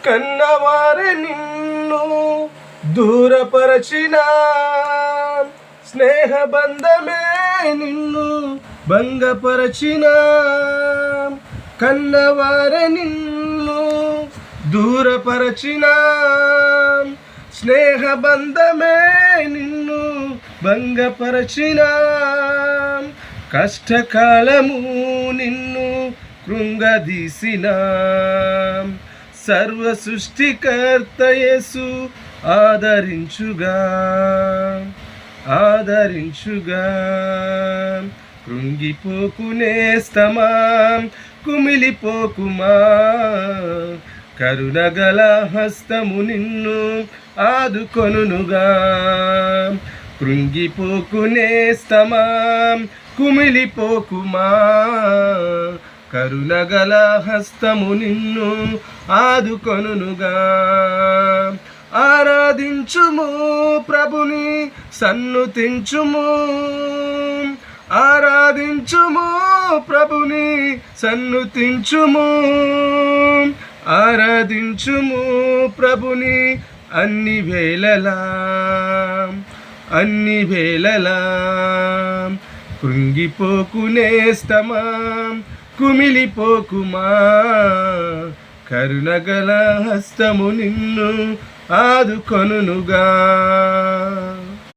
కన్నవారే నిన్ను దూరపరచిన స్నేహబంధమే నిన్ను భంగపరచిన కన్నవారే నిన్ను దూరపరచిన స్నేహబంధమే నిన్ను భంగపరచిన కష్టకాలము నిన్ను కృంగదీసిన సర్వ సృష్టికర్త యేసు ఆదరించుగా కృంగిపోకునేస్తమా కుమిలిపోకుమా కరుణగల హస్తము నిన్ను ఆదుకొనుగా కృంగిపోకునేస్తమా కుమిలిపోకుమా కరుణగల హస్తము నిన్ను ఆదుకొనుగా ఆరాధించుము ప్రభుని సన్నుతించుము ఆరాధించుము ప్రభుని సన్నుతించుము ఆరాధించుము ప్రభుని అన్ని వేళలా కృంగిపోకునేస్తమా కుమిలిపోకుమా కరుణగల హస్తము నిన్ను ఆదుకొనుగా